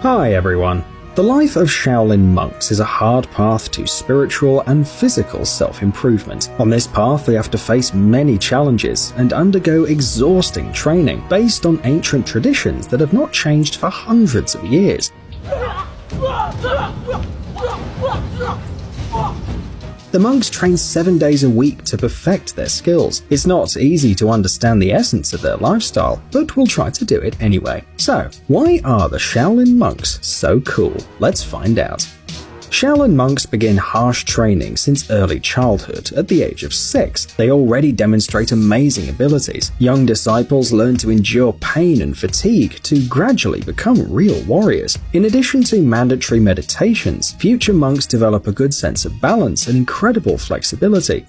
Hi everyone. The life of Shaolin monks is a hard path to spiritual and physical self-improvement. On this path, they have to face many challenges and undergo exhausting training based on ancient traditions that have not changed for hundreds of years. The monks train 7 days a week to perfect their skills. It's not easy to understand the essence of their lifestyle, but we'll try to do it anyway. So, why are the Shaolin monks so cool? Let's find out. Shaolin monks begin harsh training since early childhood. At the age of 6, they already demonstrate amazing abilities. Young disciples learn to endure pain and fatigue to gradually become real warriors. In addition to mandatory meditations, future monks develop a good sense of balance and incredible flexibility.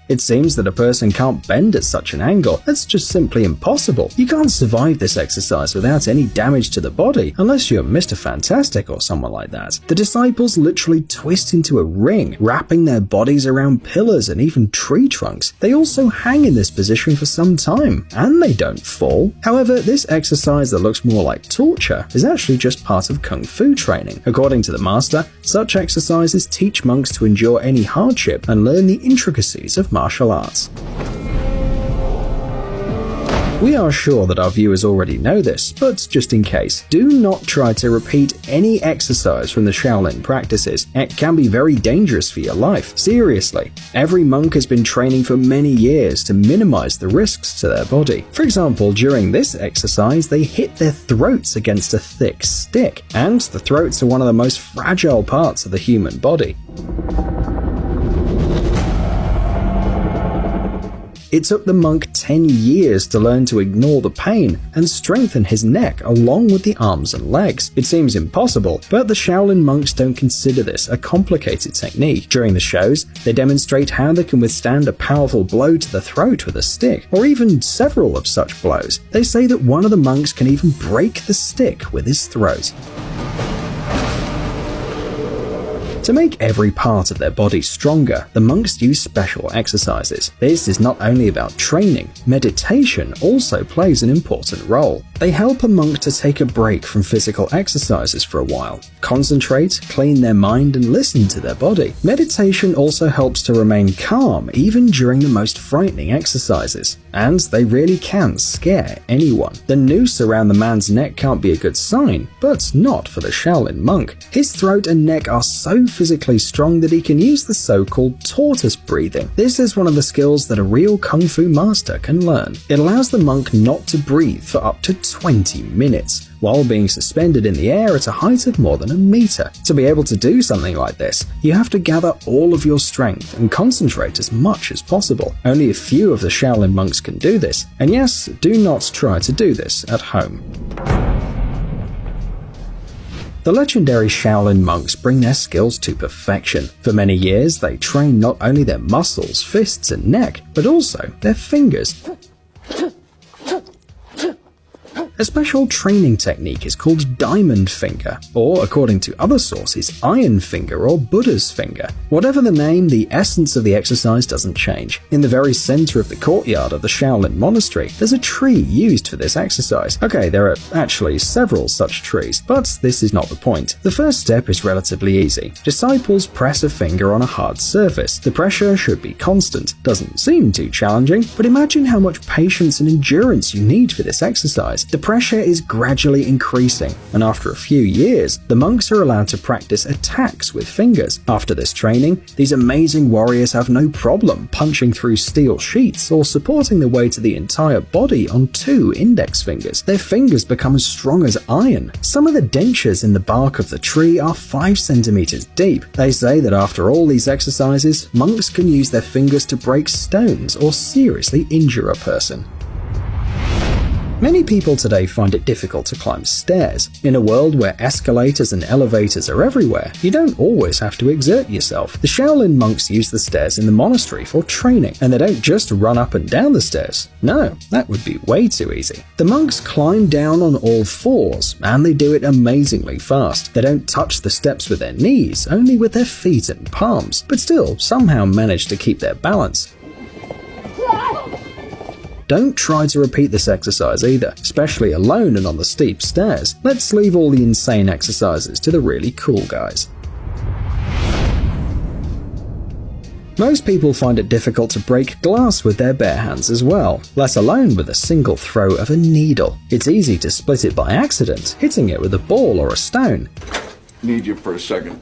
It seems that a person can't bend at such an angle. That's just simply impossible. You can't survive this exercise without any damage to the body, unless you're Mr. Fantastic or someone like that. The disciples literally twist into a ring, wrapping their bodies around pillars and even tree trunks. They also hang in this position for some time, and they don't fall. However, this exercise that looks more like torture is actually just part of Kung Fu training. According to the master, such exercises teach monks to endure any hardship and learn the intricacies of martial arts. We are sure that our viewers already know this, but just in case, do not try to repeat any exercise from the Shaolin practices. It can be very dangerous for your life. Seriously, every monk has been training for many years to minimize the risks to their body. For example, during this exercise, they hit their throats against a thick stick, and the throats are one of the most fragile parts of the human body. It took the monk 10 years to learn to ignore the pain and strengthen his neck along with the arms and legs. It seems impossible, but the Shaolin monks don't consider this a complicated technique. During the shows, they demonstrate how they can withstand a powerful blow to the throat with a stick, or even several of such blows. They say that one of the monks can even break the stick with his throat. To make every part of their body stronger, the monks use special exercises. This is not only about training, meditation also plays an important role. They help a monk to take a break from physical exercises for a while, concentrate, clean their mind, and listen to their body. Meditation also helps to remain calm even during the most frightening exercises, and they really can scare anyone. The noose around the man's neck can't be a good sign, but not for the Shaolin monk. His throat and neck are so physically strong that he can use the so-called tortoise breathing. This is one of the skills that a real Kung Fu master can learn. It allows the monk not to breathe for up to 20 minutes, while being suspended in the air at a height of more than a meter. To be able to do something like this, you have to gather all of your strength and concentrate as much as possible. Only a few of the Shaolin monks can do this, and yes, do not try to do this at home. The legendary Shaolin monks bring their skills to perfection. For many years, they train not only their muscles, fists, and neck, but also their fingers. A special training technique is called diamond finger, or according to other sources, iron finger or Buddha's finger. Whatever the name, the essence of the exercise doesn't change. In the very center of the courtyard of the Shaolin monastery, there's a tree used for this exercise. Okay, there are actually several such trees, but this is not the point. The first step is relatively easy. Disciples press a finger on a hard surface. The pressure should be constant. Doesn't seem too challenging, but imagine how much patience and endurance you need for this exercise. The pressure is gradually increasing, and after a few years, the monks are allowed to practice attacks with fingers. After this training, these amazing warriors have no problem punching through steel sheets or supporting the weight of the entire body on 2 index fingers. Their fingers become as strong as iron. Some of the dentures in the bark of the tree are 5 centimeters deep. They say that after all these exercises, monks can use their fingers to break stones or seriously injure a person. Many people today find it difficult to climb stairs. In a world where escalators and elevators are everywhere, you don't always have to exert yourself. The Shaolin monks use the stairs in the monastery for training, and they don't just run up and down the stairs. No, that would be way too easy. The monks climb down on all 4s, and they do it amazingly fast. They don't touch the steps with their knees, only with their feet and palms, but still somehow manage to keep their balance. Don't try to repeat this exercise either, especially alone and on the steep stairs. Let's leave all the insane exercises to the really cool guys. Most people find it difficult to break glass with their bare hands as well, let alone with a single throw of a needle. It's easy to split it by accident, hitting it with a ball or a stone. Need you for a second.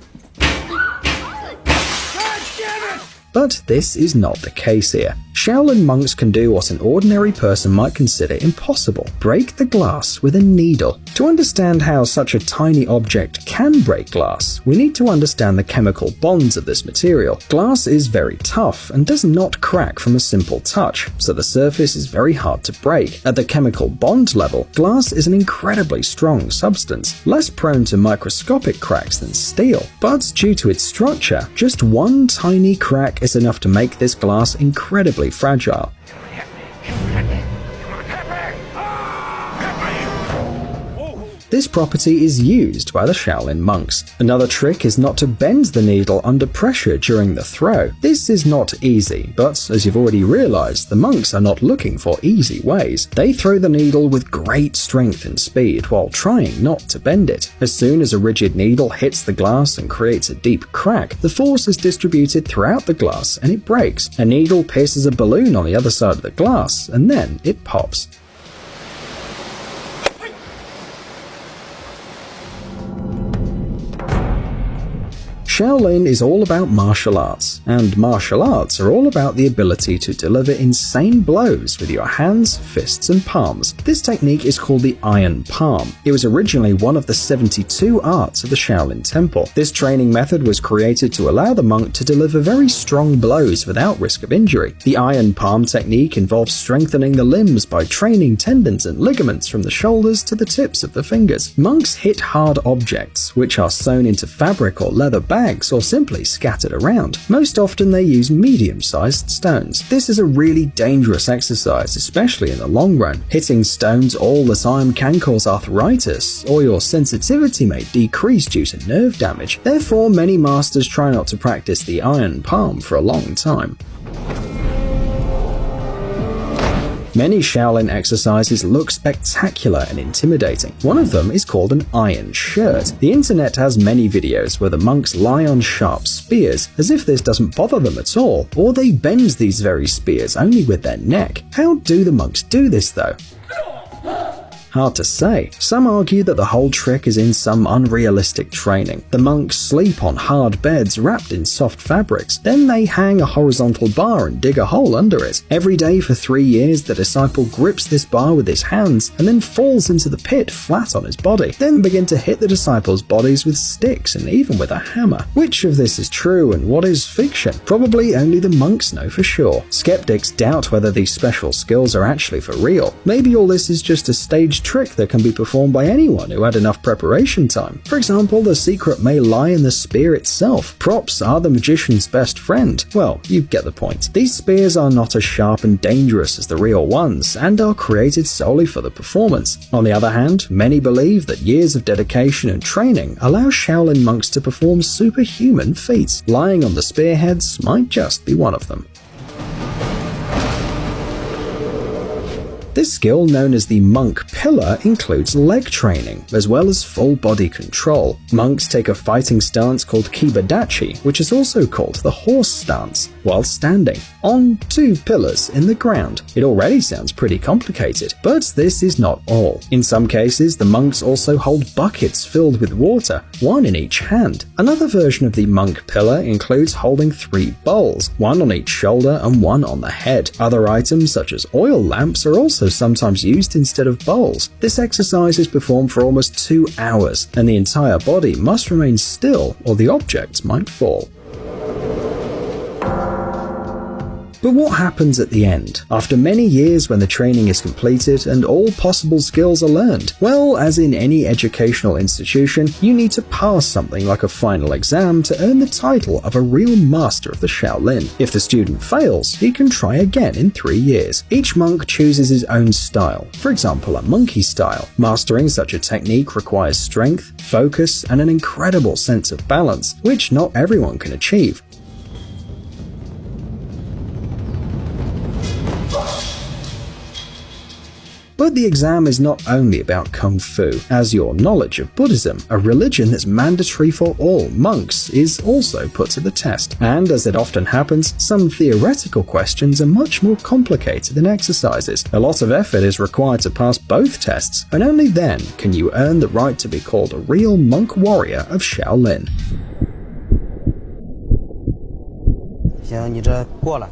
But this is not the case here. Shaolin monks can do what an ordinary person might consider impossible: break the glass with a needle. To understand how such a tiny object can break glass, we need to understand the chemical bonds of this material. Glass is very tough and does not crack from a simple touch, so the surface is very hard to break. At the chemical bond level, glass is an incredibly strong substance, less prone to microscopic cracks than steel. But due to its structure, just one tiny crack is enough to make this glass incredibly fragile. This property is used by the Shaolin monks. Another trick is not to bend the needle under pressure during the throw. This is not easy, but as you've already realized, the monks are not looking for easy ways. They throw the needle with great strength and speed while trying not to bend it. As soon as a rigid needle hits the glass and creates a deep crack, the force is distributed throughout the glass and it breaks. A needle pierces a balloon on the other side of the glass, and then it pops. Shaolin is all about martial arts, and martial arts are all about the ability to deliver insane blows with your hands, fists, and palms. This technique is called the Iron Palm. It was originally one of the 72 arts of the Shaolin Temple. This training method was created to allow the monk to deliver very strong blows without risk of injury. The Iron Palm technique involves strengthening the limbs by training tendons and ligaments from the shoulders to the tips of the fingers. Monks hit hard objects, which are sewn into fabric or leather bags or simply scattered around. Most often they use medium-sized stones. This is a really dangerous exercise, especially in the long run. Hitting stones all the time can cause arthritis, or your sensitivity may decrease due to nerve damage. Therefore, many masters try not to practice the Iron Palm for a long time. Many Shaolin exercises look spectacular and intimidating. One of them is called an iron shirt. The internet has many videos where the monks lie on sharp spears as if this doesn't bother them at all, or they bend these very spears only with their neck. How do the monks do this though? Hard to say. Some argue that the whole trick is in some unrealistic training. The monks sleep on hard beds wrapped in soft fabrics. Then they hang a horizontal bar and dig a hole under it. Every day for 3 years, the disciple grips this bar with his hands and then falls into the pit flat on his body. Then begin to hit the disciples' bodies with sticks and even with a hammer. Which of this is true and what is fiction? Probably only the monks know for sure. Skeptics doubt whether these special skills are actually for real. Maybe all this is just a staged trick that can be performed by anyone who had enough preparation time. For example, the secret may lie in the spear itself. Props are the magician's best friend. Well, you get the point. These spears are not as sharp and dangerous as the real ones, and are created solely for the performance. On the other hand, many believe that years of dedication and training allow Shaolin monks to perform superhuman feats. Lying on the spearheads might just be one of them. This skill, known as the monk pillar, includes leg training, as well as full body control. Monks take a fighting stance called kibadachi, which is also called the horse stance, while standing on 2 pillars in the ground. It already sounds pretty complicated, but this is not all. In some cases, the monks also hold buckets filled with water, one in each hand. Another version of the monk pillar includes holding 3 bowls, one on each shoulder and one on the head. Other items such as oil lamps are also sometimes used instead of bowls. This exercise is performed for almost 2 hours, and the entire body must remain still or the object might fall. But what happens at the end, after many years when the training is completed and all possible skills are learned? Well, as in any educational institution, you need to pass something like a final exam to earn the title of a real master of the Shaolin. If the student fails, he can try again in 3 years. Each monk chooses his own style, for example a monkey style. Mastering such a technique requires strength, focus, and an incredible sense of balance, which not everyone can achieve. But the exam is not only about Kung Fu, as your knowledge of Buddhism, a religion that's mandatory for all monks, is also put to the test. And as it often happens, some theoretical questions are much more complicated than exercises. A lot of effort is required to pass both tests, and only then can you earn the right to be called a real monk warrior of Shaolin. 行，你这过了。